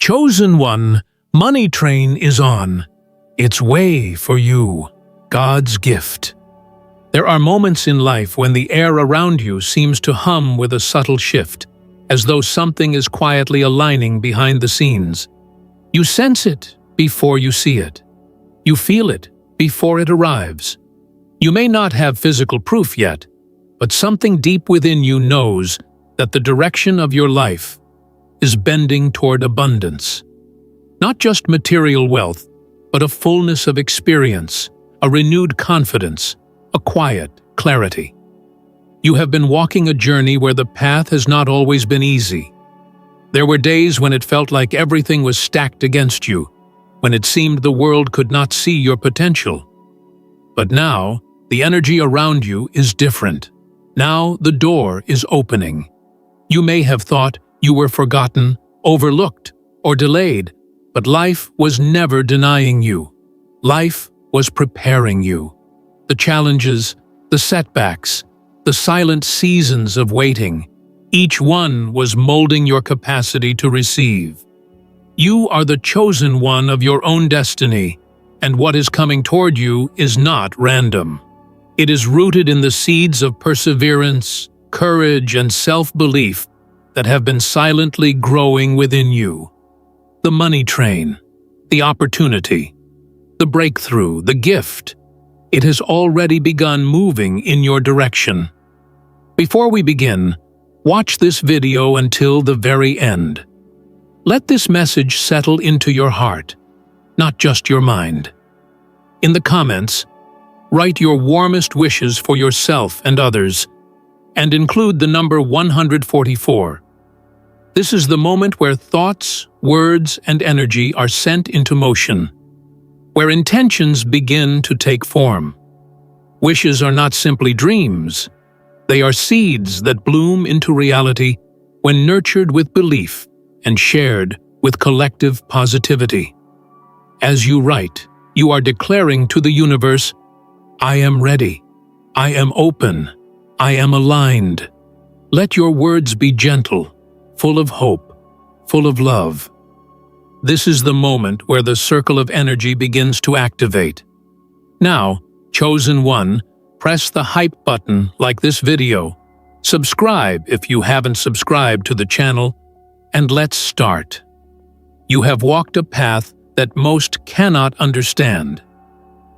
Chosen one, money train is on. It's way for you, God's gift. There are moments in life when the air around you seems to hum with a subtle shift, as though something is quietly aligning behind the scenes. You sense it before you see it. You feel it before it arrives. You may not have physical proof yet, but something deep within you knows that the direction of your life is bending toward abundance. Not just material wealth, but a fullness of experience, a renewed confidence, a quiet clarity. You have been walking a journey where the path has not always been easy. There were days when it felt like everything was stacked against you, when it seemed the world could not see your potential. But now, the energy around you is different. Now the door is opening. You may have thought you were forgotten, overlooked, or delayed, but life was never denying you. Life was preparing you. The challenges, the setbacks, the silent seasons of waiting, each one was molding your capacity to receive. You are the chosen one of your own destiny, and what is coming toward you is not random. It is rooted in the seeds of perseverance, courage, and self-belief that have been silently growing within you. The money train, the opportunity, the breakthrough, the gift, it has already begun moving in your direction. Before we begin, watch this video until the very end. Let this message settle into your heart, not just your mind. In the comments, write your warmest wishes for yourself and others, and include the number 144. This is the moment where thoughts, words, and energy are sent into motion, where intentions begin to take form. Wishes are not simply dreams. They are seeds that bloom into reality when nurtured with belief and shared with collective positivity. As you write, you are declaring to the universe, I am ready. I am open. I am aligned. Let your words be gentle, full of hope, full of love. This is the moment where the circle of energy begins to activate. Now, chosen one, press the hype button like this video. Subscribe if you haven't subscribed to the channel, and let's start. You have walked a path that most cannot understand.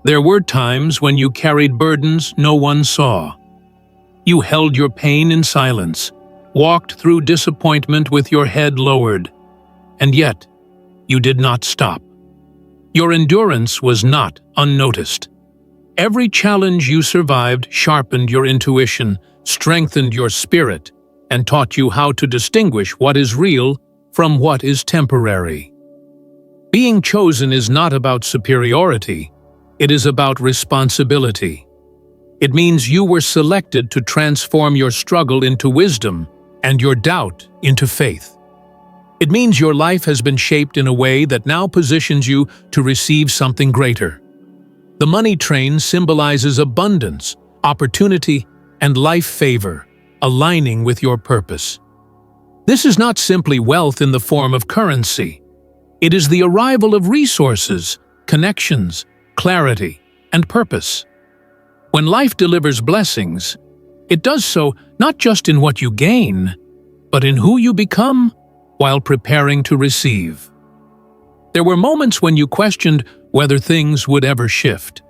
There were times when you carried burdens no one saw. You held your pain in silence, walked through disappointment with your head lowered, and yet you did not stop. Your endurance was not unnoticed. Every challenge you survived sharpened your intuition, strengthened your spirit, and taught you how to distinguish what is real from what is temporary. Being chosen is not about superiority, it is about responsibility. It means you were selected to transform your struggle into wisdom and your doubt into faith. It means your life has been shaped in a way that now positions you to receive something greater. The money train symbolizes abundance, opportunity, and life favor, aligning with your purpose. This is not simply wealth in the form of currency. It is the arrival of resources, connections, clarity, and purpose. When life delivers blessings, it does so not just in what you gain, but in who you become while preparing to receive. There were moments when you questioned whether things would ever shift.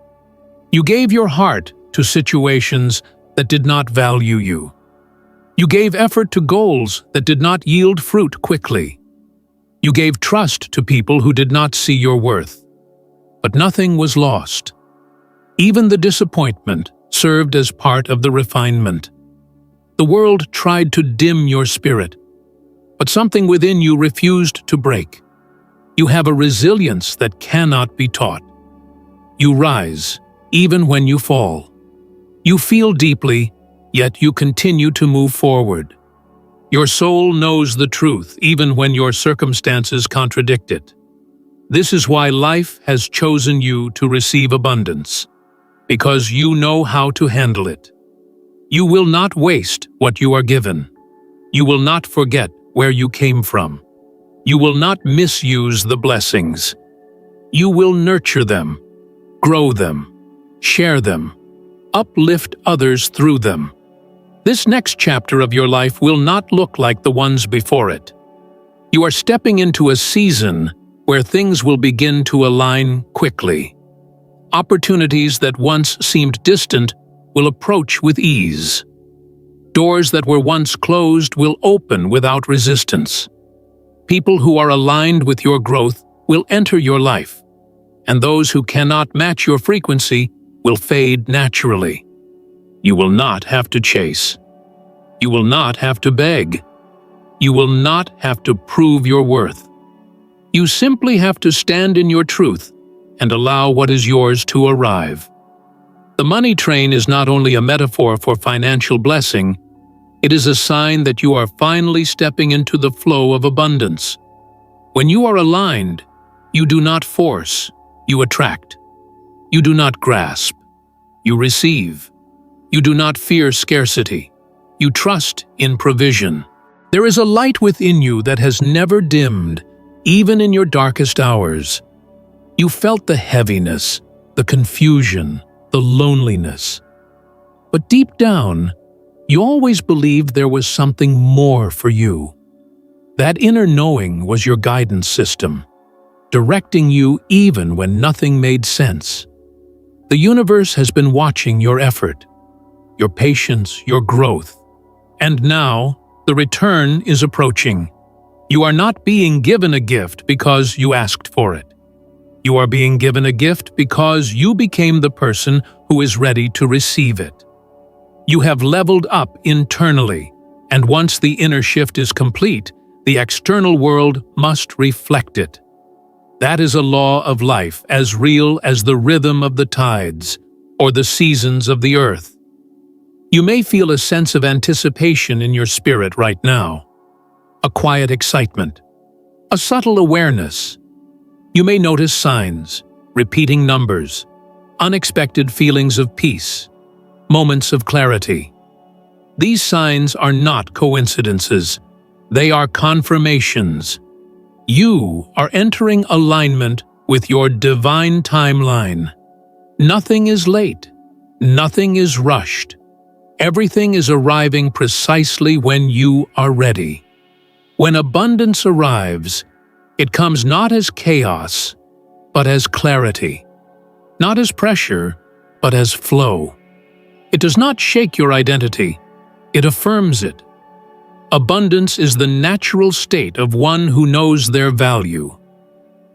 You gave your heart to situations that did not value you. You gave effort to goals that did not yield fruit quickly. You gave trust to people who did not see your worth. But nothing was lost. Even the disappointment served as part of the refinement. The world tried to dim your spirit, but something within you refused to break. You have a resilience that cannot be taught. You rise, even when you fall. You feel deeply, yet you continue to move forward. Your soul knows the truth, even when your circumstances contradict it. This is why life has chosen you to receive abundance, because you know how to handle it. You will not waste what you are given. You will not forget where you came from. You will not misuse the blessings. You will nurture them, grow them, share them, uplift others through them. This next chapter of your life will not look like the ones before it. You are stepping into a season where things will begin to align quickly. Opportunities that once seemed distant will approach with ease. Doors that were once closed will open without resistance. People who are aligned with your growth will enter your life, and those who cannot match your frequency will fade naturally. You will not have to chase. You will not have to beg. You will not have to prove your worth. You simply have to stand in your truth and allow what is yours to arrive. The money train is not only a metaphor for financial blessing, it is a sign that you are finally stepping into the flow of abundance. When you are aligned, you do not force, you attract. You do not grasp, you receive. You do not fear scarcity, you trust in provision. There is a light within you that has never dimmed, even in your darkest hours. You felt the heaviness, the confusion, the loneliness. But deep down, you always believed there was something more for you. That inner knowing was your guidance system, directing you even when nothing made sense. The universe has been watching your effort, your patience, your growth. And now, the return is approaching. You are not being given a gift because you asked for it. You are being given a gift because you became the person who is ready to receive it. You have leveled up internally, and once the inner shift is complete, the external world must reflect it. That is a law of life as real as the rhythm of the tides or the seasons of the earth. You may feel a sense of anticipation in your spirit right now, a quiet excitement, a subtle awareness. You may notice signs, repeating numbers, unexpected feelings of peace, moments of clarity. These signs are not coincidences, they are confirmations. You are entering alignment with your divine timeline. Nothing is late, nothing is rushed. Everything is arriving precisely when you are ready. When abundance arrives, it comes not as chaos, but as clarity. Not as pressure, but as flow. It does not shake your identity, it affirms it. Abundance is the natural state of one who knows their value.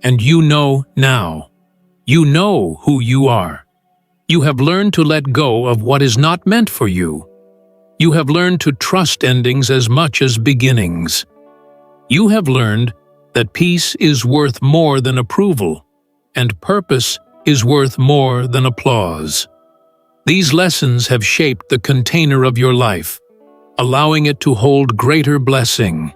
And you know now. You know who you are. You have learned to let go of what is not meant for you. You have learned to trust endings as much as beginnings. You have learned that peace is worth more than approval, and purpose is worth more than applause. These lessons have shaped the container of your life, allowing it to hold greater blessing.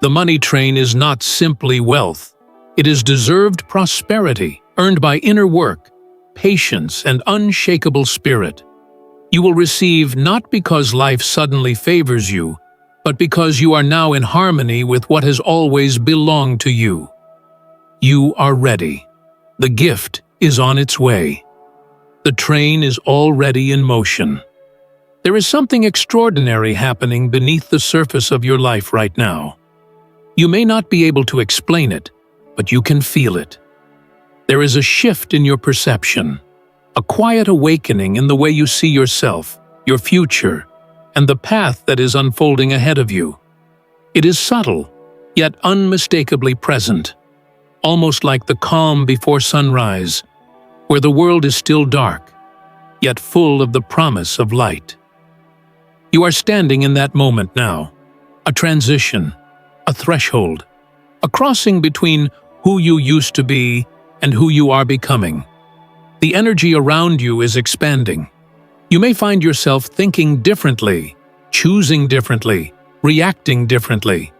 The money train is not simply wealth. It is deserved prosperity, earned by inner work, patience, and unshakable spirit. You will receive not because life suddenly favors you, but because you are now in harmony with what has always belonged to you. You are ready. The gift is on its way. The train is already in motion. There is something extraordinary happening beneath the surface of your life right now. You may not be able to explain it, but you can feel it. There is a shift in your perception, a quiet awakening in the way you see yourself, your future, and the path that is unfolding ahead of you. It is subtle, yet unmistakably present, almost like the calm before sunrise, where the world is still dark, yet full of the promise of light. You are standing in that moment now, a transition, a threshold, a crossing between who you used to be and who you are becoming. The energy around you is expanding. You may find yourself thinking differently, choosing differently, reacting differently.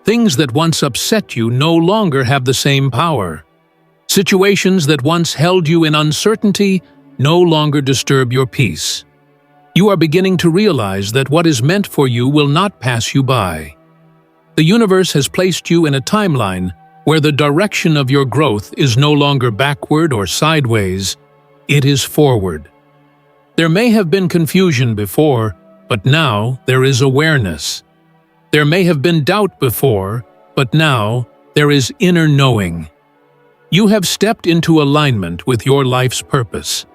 Things that once upset you no longer have the same power. Situations that once held you in uncertainty no longer disturb your peace. You are beginning to realize that what is meant for you will not pass you by. The universe has placed you in a timeline where the direction of your growth is no longer backward or sideways, it is forward. There may have been confusion before, but now there is awareness. There may have been doubt before, but now there is inner knowing. You have stepped into alignment with your life's purpose,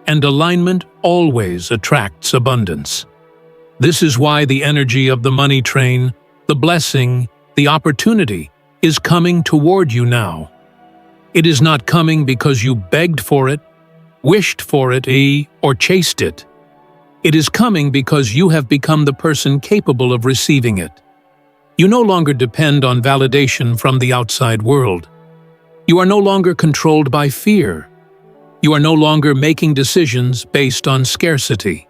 and alignment always attracts abundance. This is why the energy of the money train, the blessing, the opportunity is coming toward you now. It is not coming because you begged for it, wished for it, or chased it. It is coming because you have become the person capable of receiving it. You no longer depend on validation from the outside world. You are no longer controlled by fear. You are no longer making decisions based on scarcity.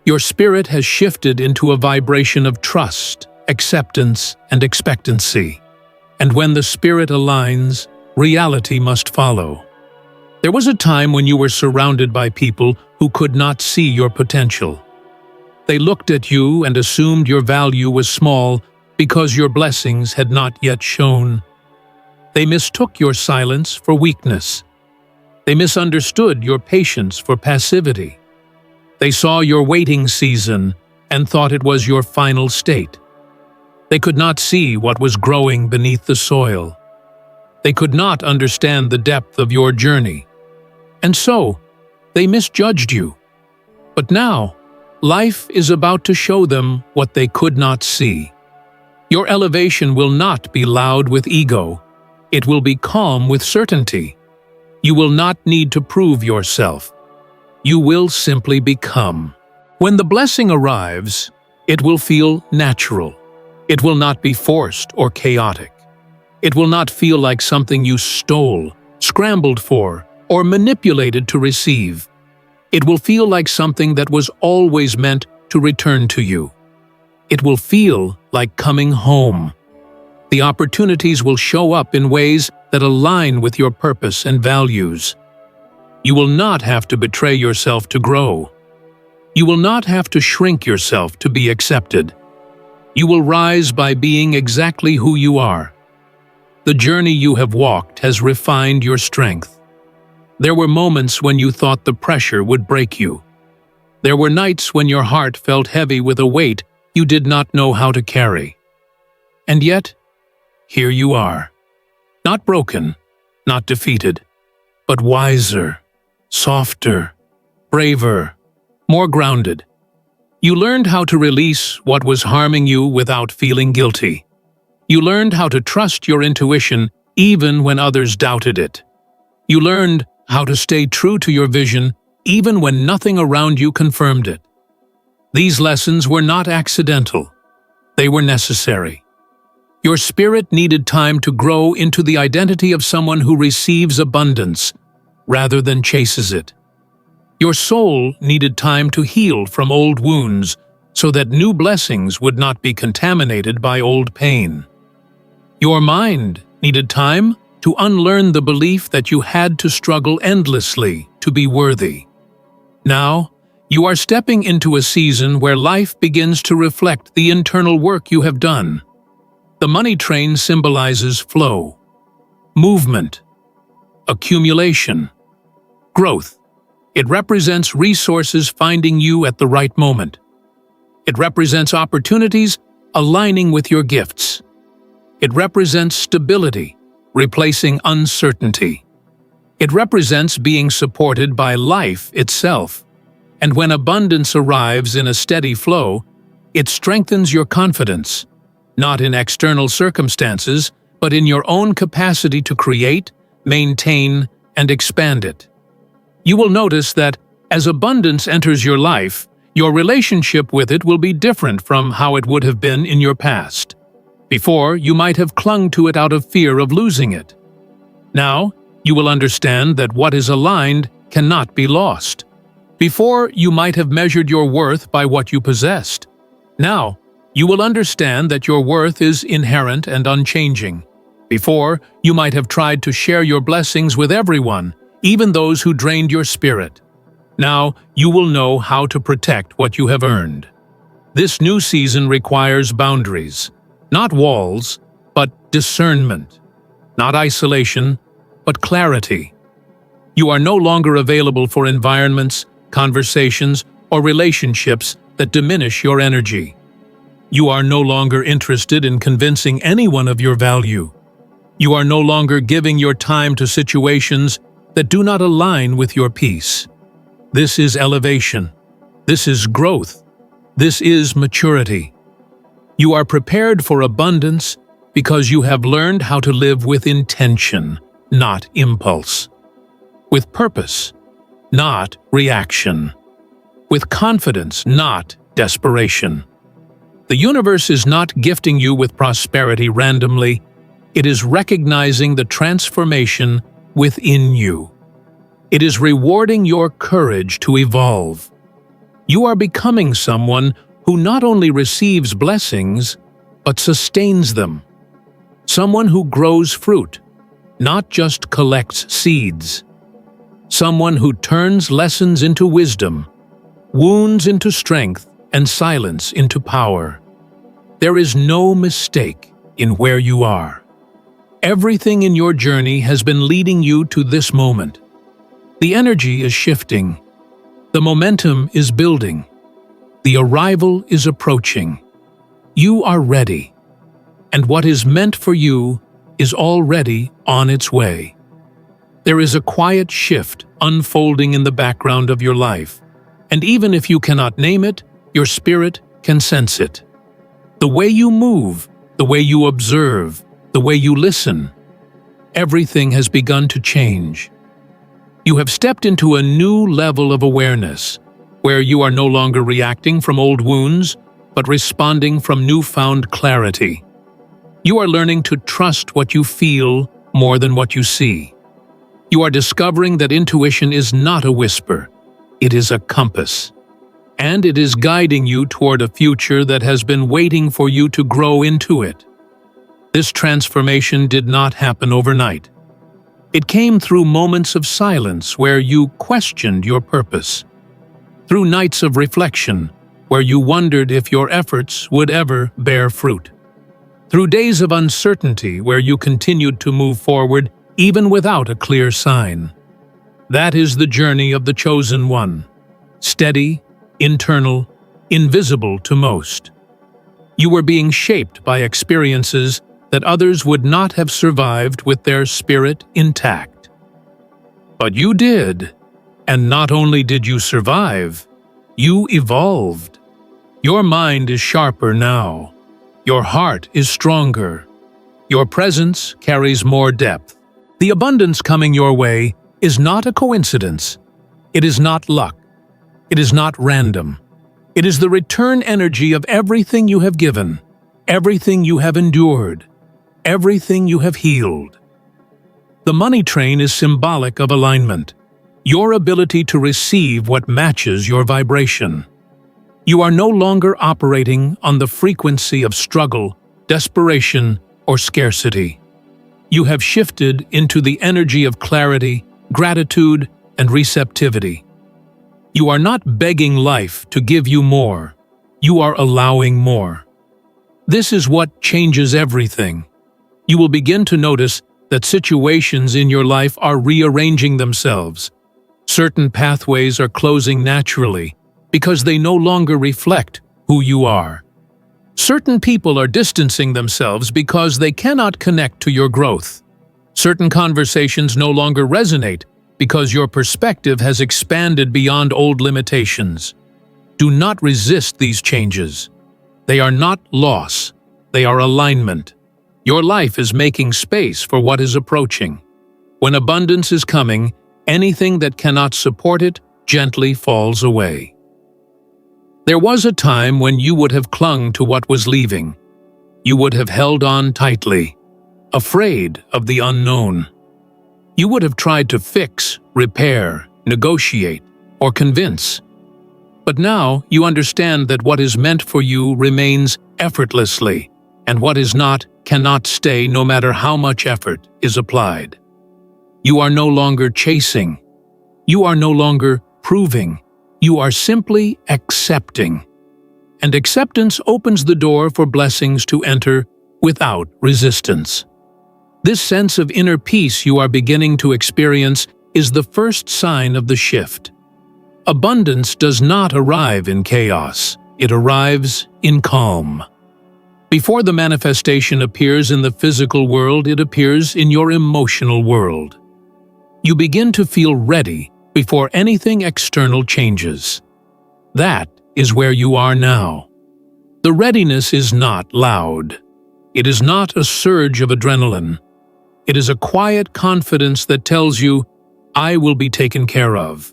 Your spirit has shifted into a vibration of trust, acceptance, and expectancy. And when the spirit aligns, reality must follow. There was a time when you were surrounded by people who could not see your potential. They looked at you and assumed your value was small because your blessings had not yet shone. They mistook your silence for weakness. They misunderstood your patience for passivity. They saw your waiting season and thought it was your final state. They could not see what was growing beneath the soil. They could not understand the depth of your journey. And so, they misjudged you. But now, life is about to show them what they could not see. Your elevation will not be loud with ego. It will be calm with certainty. You will not need to prove yourself. You will simply become. When the blessing arrives, it will feel natural. It will not be forced or chaotic. It will not feel like something you stole, scrambled for, or manipulated to receive. It will feel like something that was always meant to return to you. It will feel like coming home. The opportunities will show up in ways that align with your purpose and values. You will not have to betray yourself to grow. You will not have to shrink yourself to be accepted. You will rise by being exactly who you are. The journey you have walked has refined your strength. There were moments when you thought the pressure would break you. There were nights when your heart felt heavy with a weight you did not know how to carry. And yet, here you are. Not broken, not defeated, but wiser, softer, braver, more grounded. You learned how to release what was harming you without feeling guilty. You learned how to trust your intuition even when others doubted it. You learned how to stay true to your vision even when nothing around you confirmed it. These lessons were not accidental. They were necessary. Your spirit needed time to grow into the identity of someone who receives abundance rather than chases it. Your soul needed time to heal from old wounds so that new blessings would not be contaminated by old pain. Your mind needed time to unlearn the belief that you had to struggle endlessly to be worthy. Now, you are stepping into a season where life begins to reflect the internal work you have done. The money train symbolizes flow, movement, accumulation, growth. It represents resources finding you at the right moment. It represents opportunities aligning with your gifts. It represents stability, replacing uncertainty. It represents being supported by life itself. And when abundance arrives in a steady flow, it strengthens your confidence, not in external circumstances, but in your own capacity to create, maintain, and expand it. You will notice that as abundance enters your life, your relationship with it will be different from how it would have been in your past. Before, you might have clung to it out of fear of losing it. Now, you will understand that what is aligned cannot be lost. Before, you might have measured your worth by what you possessed. Now, you will understand that your worth is inherent and unchanging. Before, you might have tried to share your blessings with everyone, even those who drained your spirit. Now, you will know how to protect what you have earned. This new season requires boundaries. Not walls, but discernment. Not isolation, but clarity. You are no longer available for environments, conversations, or relationships that diminish your energy. You are no longer interested in convincing anyone of your value. You are no longer giving your time to situations that do not align with your peace. This is elevation. This is growth. This is maturity. You are prepared for abundance because you have learned how to live with intention, not impulse. With purpose, not reaction. With confidence, not desperation. The universe is not gifting you with prosperity randomly. It is recognizing the transformation within you. It is rewarding your courage to evolve. You are becoming someone who not only receives blessings, but sustains them. Someone who grows fruit, not just collects seeds. Someone who turns lessons into wisdom, wounds into strength, and silence into power. There is no mistake in where you are. Everything in your journey has been leading you to this moment. The energy is shifting. The momentum is building. The arrival is approaching. You are ready. And what is meant for you is already on its way. There is a quiet shift unfolding in the background of your life. And even if you cannot name it, your spirit can sense it. The way you move, the way you observe, the way you listen, everything has begun to change. You have stepped into a new level of awareness, where you are no longer reacting from old wounds, but responding from newfound clarity. You are learning to trust what you feel more than what you see. You are discovering that intuition is not a whisper, it is a compass. And it is guiding you toward a future that has been waiting for you to grow into it. This transformation did not happen overnight. It came through moments of silence where you questioned your purpose, through nights of reflection where you wondered if your efforts would ever bear fruit, through days of uncertainty where you continued to move forward even without a clear sign. That is the journey of the chosen one, steady, internal, invisible to most. You were being shaped by experiences that others would not have survived with their spirit intact. But you did, and not only did you survive, you evolved. Your mind is sharper now. Your heart is stronger. Your presence carries more depth. The abundance coming your way is not a coincidence. It is not luck. It is not random. It is the return energy of everything you have given, everything you have endured, everything you have healed. The money train is symbolic of alignment, your ability to receive what matches your vibration. You are no longer operating on the frequency of struggle, desperation, or scarcity. You have shifted into the energy of clarity, gratitude, and receptivity. You are not begging life to give you more. You are allowing more. This is what changes everything. You will begin to notice that situations in your life are rearranging themselves. Certain pathways are closing naturally because they no longer reflect who you are. Certain people are distancing themselves because they cannot connect to your growth. Certain conversations no longer resonate because your perspective has expanded beyond old limitations. Do not resist these changes. They are not loss, they are alignment. Your life is making space for what is approaching. When abundance is coming, anything that cannot support it gently falls away. There was a time when you would have clung to what was leaving. You would have held on tightly, afraid of the unknown. You would have tried to fix, repair, negotiate, or convince. But now you understand that what is meant for you remains effortlessly, and what is not cannot stay no matter how much effort is applied. You are no longer chasing. You are no longer proving. You are simply accepting. And acceptance opens the door for blessings to enter without resistance. This sense of inner peace you are beginning to experience is the first sign of the shift. Abundance does not arrive in chaos, it arrives in calm. Before the manifestation appears in the physical world, it appears in your emotional world. You begin to feel ready before anything external changes. That is where you are now. The readiness is not loud. It is not a surge of adrenaline. It is a quiet confidence that tells you, I will be taken care of.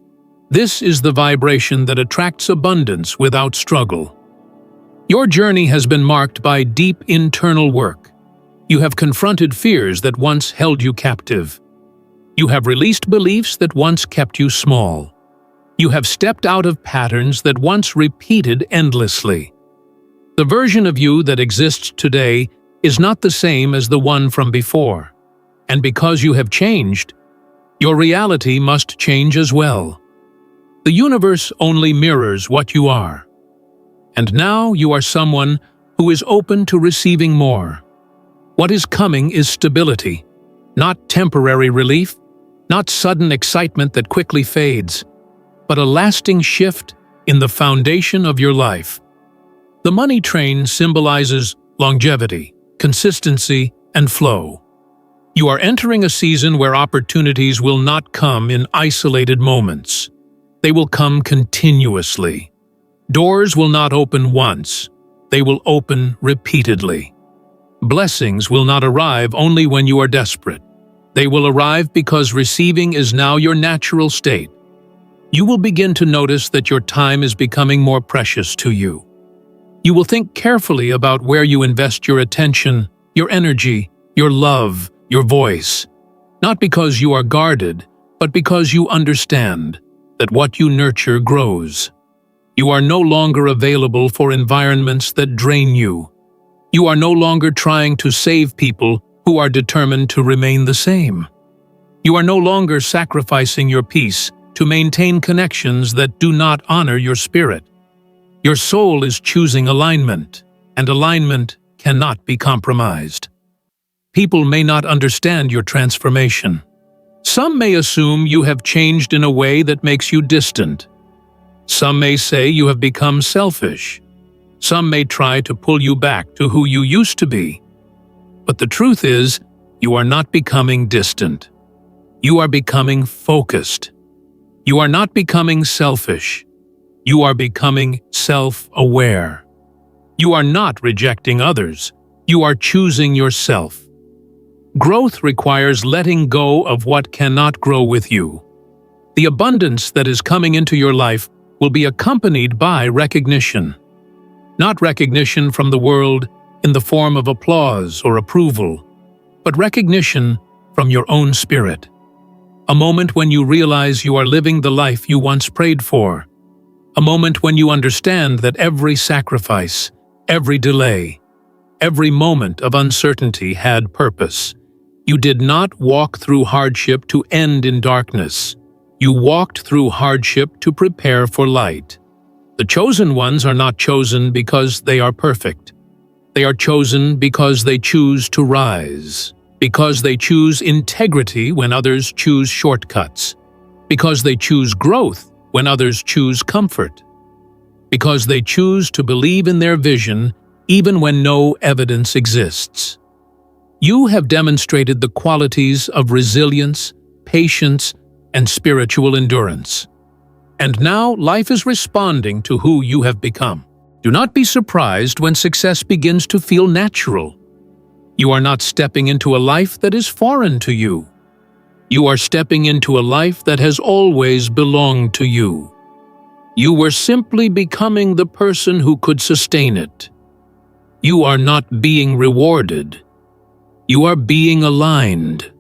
This is the vibration that attracts abundance without struggle. Your journey has been marked by deep internal work. You have confronted fears that once held you captive. You have released beliefs that once kept you small. You have stepped out of patterns that once repeated endlessly. The version of you that exists today is not the same as the one from before. And because you have changed, your reality must change as well. The universe only mirrors what you are. And now you are someone who is open to receiving more. What is coming is stability, not temporary relief, not sudden excitement that quickly fades, but a lasting shift in the foundation of your life. The money train symbolizes longevity, consistency, and flow. You are entering a season where opportunities will not come in isolated moments. They will come continuously. Doors will not open once. They will open repeatedly. Blessings will not arrive only when you are desperate. They will arrive because receiving is now your natural state. You will begin to notice that your time is becoming more precious to you. You will think carefully about where you invest your attention, your energy, your love, your voice. Not because you are guarded, but because you understand that what you nurture grows. You are no longer available for environments that drain you. You are no longer trying to save people who are determined to remain the same. You are no longer sacrificing your peace to maintain connections that do not honor your spirit. Your soul is choosing alignment, and alignment cannot be compromised. People may not understand your transformation. Some may assume you have changed in a way that makes you distant. Some may say you have become selfish. Some may try to pull you back to who you used to be. But the truth is, you are not becoming distant. You are becoming focused. You are not becoming selfish. You are becoming self-aware. You are not rejecting others. You are choosing yourself. Growth requires letting go of what cannot grow with you. The abundance that is coming into your life will be accompanied by recognition. Not recognition from the world in the form of applause or approval, but recognition from your own spirit. A moment when you realize you are living the life you once prayed for. A moment when you understand that every sacrifice, every delay, every moment of uncertainty had purpose. You did not walk through hardship to end in darkness. You walked through hardship to prepare for light. The chosen ones are not chosen because they are perfect. They are chosen because they choose to rise, because they choose integrity when others choose shortcuts, because they choose growth when others choose comfort, because they choose to believe in their vision even when no evidence exists. You have demonstrated the qualities of resilience, patience, and spiritual endurance. And now life is responding to who you have become. Do not be surprised when success begins to feel natural. You are not stepping into a life that is foreign to you. You are stepping into a life that has always belonged to you. You were simply becoming the person who could sustain it. You are not being rewarded. You are being aligned.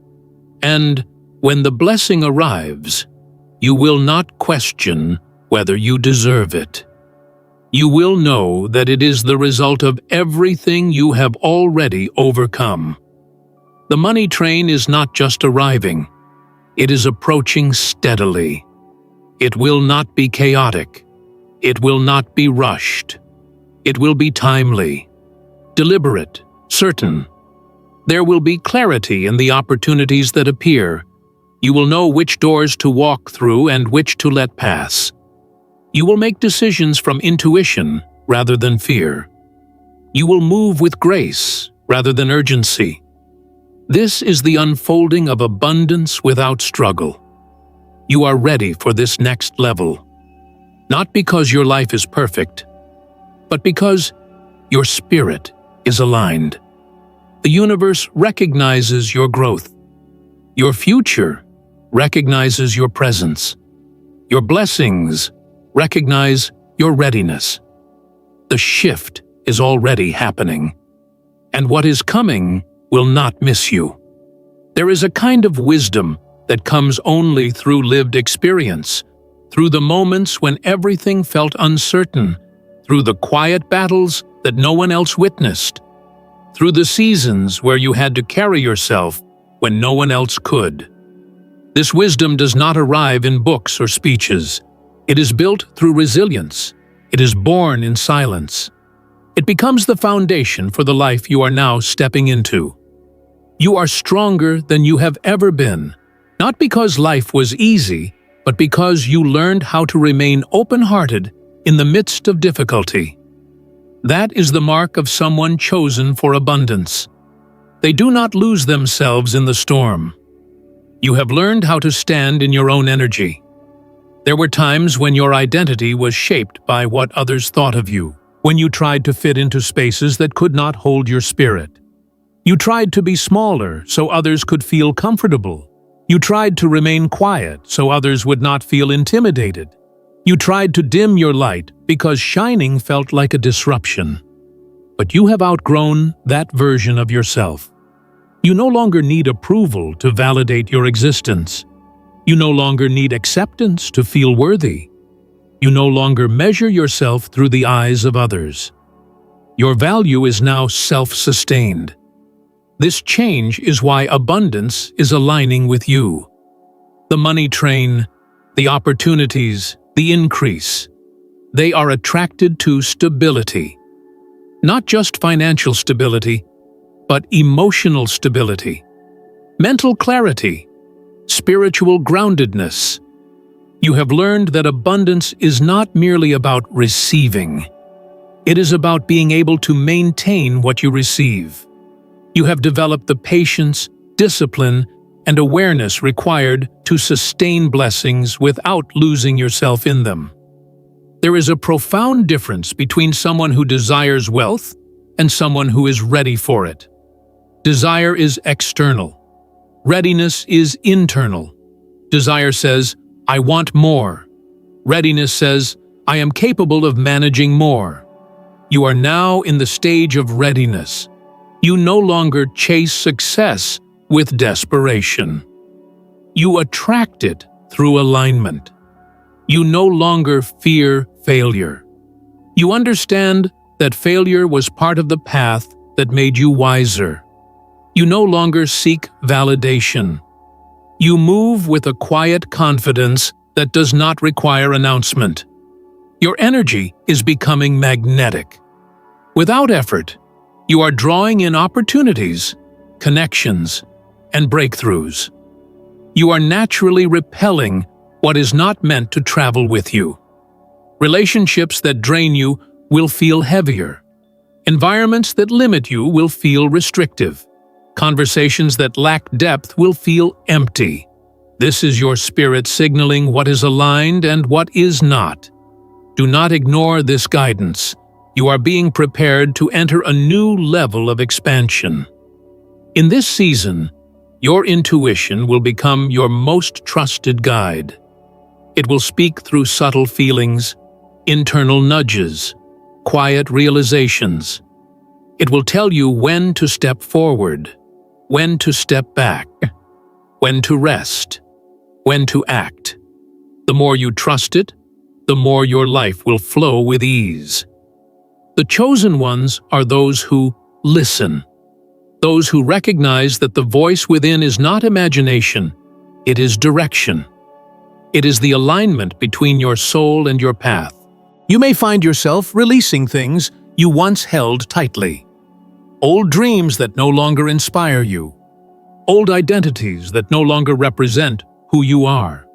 And when the blessing arrives, you will not question whether you deserve it. You will know that it is the result of everything you have already overcome. The money train is not just arriving. It is approaching steadily. It will not be chaotic. It will not be rushed. It will be timely, deliberate, certain. There will be clarity in the opportunities that appear. You will know which doors to walk through and which to let pass. You will make decisions from intuition rather than fear. You will move with grace rather than urgency. This is the unfolding of abundance without struggle. You are ready for this next level, not because your life is perfect, but because your spirit is aligned. The universe recognizes your growth. Your future recognizes your presence. Your blessings recognize your readiness. The shift is already happening, and what is coming will not miss you. There is a kind of wisdom that comes only through lived experience, through the moments when everything felt uncertain, through the quiet battles that no one else witnessed, through the seasons where you had to carry yourself when no one else could. This wisdom does not arrive in books or speeches. It is built through resilience. It is born in silence. It becomes the foundation for the life you are now stepping into. You are stronger than you have ever been, not because life was easy, but because you learned how to remain open-hearted in the midst of difficulty. That is the mark of someone chosen for abundance. They do not lose themselves in the storm. You have learned how to stand in your own energy. There were times when your identity was shaped by what others thought of you, when you tried to fit into spaces that could not hold your spirit. You tried to be smaller so others could feel comfortable. You tried to remain quiet so others would not feel intimidated. You tried to dim your light because shining felt like a disruption. But you have outgrown that version of yourself. You no longer need approval to validate your existence. You no longer need acceptance to feel worthy. You no longer measure yourself through the eyes of others. Your value is now self-sustained. This change is why abundance is aligning with you. The money train, the opportunities, the increase, they are attracted to stability. Not just financial stability, but emotional stability, mental clarity, spiritual groundedness. You have learned that abundance is not merely about receiving. It is about being able to maintain what you receive. You have developed the patience, discipline, and awareness required to sustain blessings without losing yourself in them. There is a profound difference between someone who desires wealth and someone who is ready for it. Desire is external. Readiness is internal. Desire says, I want more. Readiness says, I am capable of managing more. You are now in the stage of readiness. You no longer chase success with desperation. You attract it through alignment. You no longer fear failure. You understand that failure was part of the path that made you wiser. You no longer seek validation. You move with a quiet confidence that does not require announcement. Your energy is becoming magnetic. Without effort, you are drawing in opportunities, connections, and breakthroughs. You are naturally repelling what is not meant to travel with you. Relationships that drain you will feel heavier. Environments that limit you will feel restrictive. Conversations that lack depth will feel empty. This is your spirit signaling what is aligned and what is not. Do not ignore this guidance. You are being prepared to enter a new level of expansion. In this season, your intuition will become your most trusted guide. It will speak through subtle feelings, internal nudges, quiet realizations. It will tell you when to step forward, when to step back, when to rest, when to act. The more you trust it, the more your life will flow with ease. The chosen ones are those who listen, those who recognize that the voice within is not imagination, it is direction. It is the alignment between your soul and your path. You may find yourself releasing things you once held tightly. old dreams that no longer inspire you, old identities that no longer represent who you are,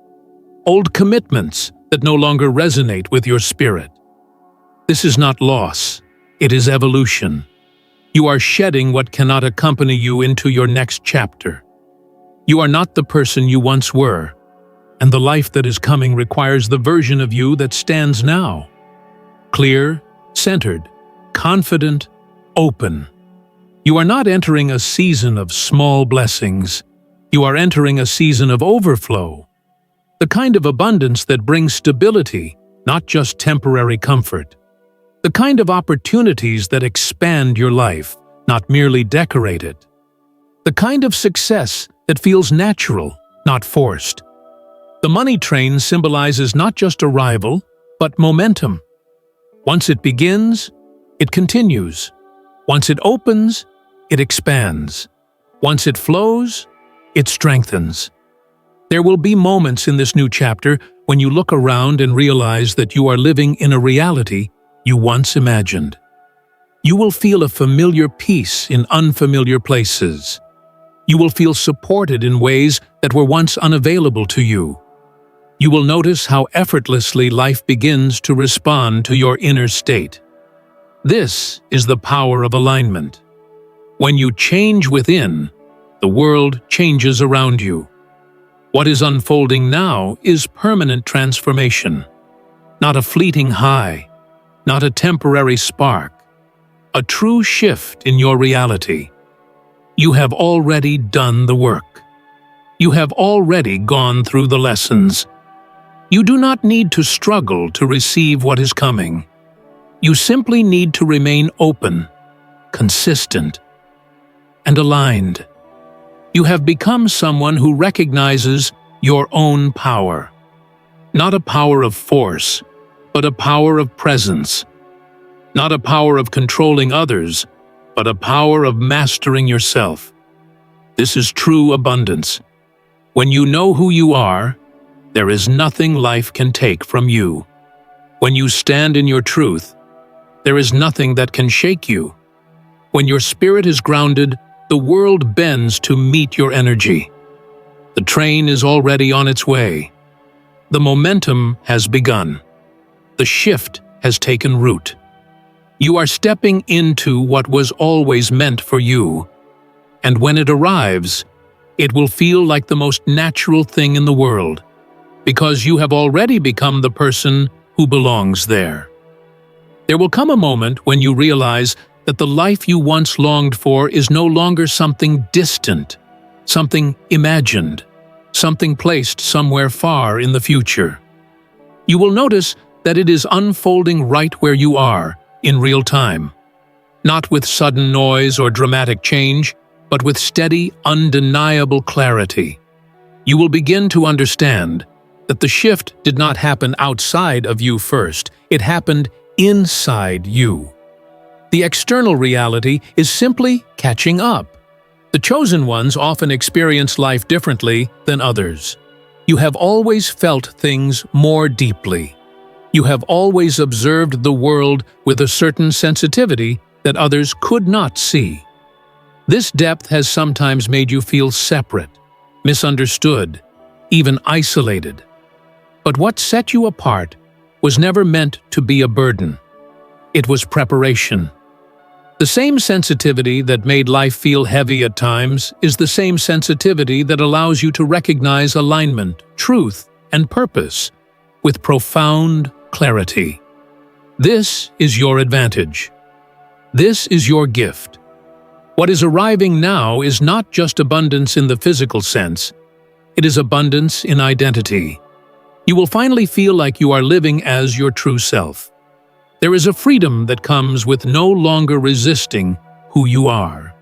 old commitments that no longer resonate with your spirit. This is not loss, it is evolution. You are shedding what cannot accompany you into your next chapter. You are not the person you once were, and the life that is coming requires the version of you that stands now. Clear, centered, confident, open. You are not entering a season of small blessings. You are entering a season of overflow. The kind of abundance that brings stability, not just temporary comfort. The kind of opportunities that expand your life, not merely decorate it. The kind of success that feels natural, not forced. The money train symbolizes not just arrival, but momentum. Once it begins, it continues. Once it opens, it expands. Once it flows, it strengthens. There will be moments in this new chapter when you look around and realize that you are living in a reality you once imagined. You will feel a familiar peace in unfamiliar places. You will feel supported in ways that were once unavailable to you. You will notice how effortlessly life begins to respond to your inner state. This is the power of alignment. When you change within, the world changes around you. What is unfolding now is permanent transformation, not a fleeting high, not a temporary spark, a true shift in your reality. You have already done the work. You have already gone through the lessons. You do not need to struggle to receive what is coming. You simply need to remain open, consistent, and aligned. You have become someone who recognizes your own power. Not a power of force, but a power of presence. Not a power of controlling others, but a power of mastering yourself. This is true abundance. When you know who you are, there is nothing life can take from you. When you stand in your truth, there is nothing that can shake you. When your spirit is grounded, the world bends to meet your energy. The train is already on its way. The momentum has begun. The shift has taken root. You are stepping into what was always meant for you, and when it arrives, it will feel like the most natural thing in the world, because you have already become the person who belongs there. There will come a moment when you realize that the life you once longed for is no longer something distant, something imagined, something placed somewhere far in the future. You will notice that it is unfolding right where you are, in real time. Not with sudden noise or dramatic change, but with steady, undeniable clarity. You will begin to understand that the shift did not happen outside of you first, it happened inside you. The external reality is simply catching up. The chosen ones often experience life differently than others. You have always felt things more deeply. You have always observed the world with a certain sensitivity that others could not see. This depth has sometimes made you feel separate, misunderstood, even isolated. But what set you apart was never meant to be a burden. It was preparation. The same sensitivity that made life feel heavy at times is the same sensitivity that allows you to recognize alignment, truth, and purpose with profound clarity. This is your advantage. This is your gift. What is arriving now is not just abundance in the physical sense, it is abundance in identity. You will finally feel like you are living as your true self. There is a freedom that comes with no longer resisting who you are.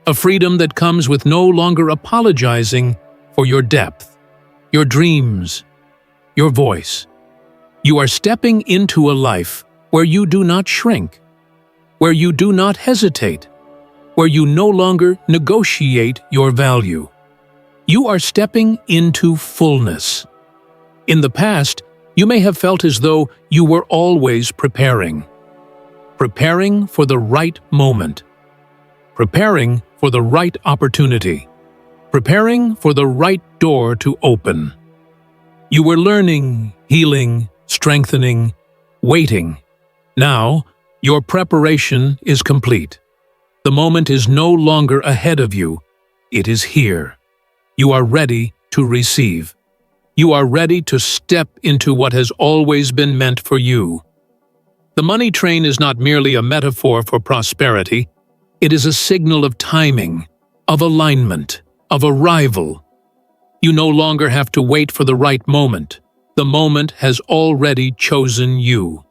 A freedom that comes with no longer apologizing for your depth, your dreams, your voice. You are stepping into a life where you do not shrink, where you do not hesitate, where you no longer negotiate your value. You are stepping into fullness. In the past, you may have felt as though you were always preparing for the right moment. preparing for the right opportunity, preparing for the right door to open. You were learning, healing, strengthening, waiting. Now, your preparation is complete. The moment is no longer ahead of you. It is here. You are ready to receive. You are ready to step into what has always been meant for you. The money train is not merely a metaphor for prosperity. It is a signal of timing, of alignment, of arrival. You no longer have to wait for the right moment. The moment has already chosen you.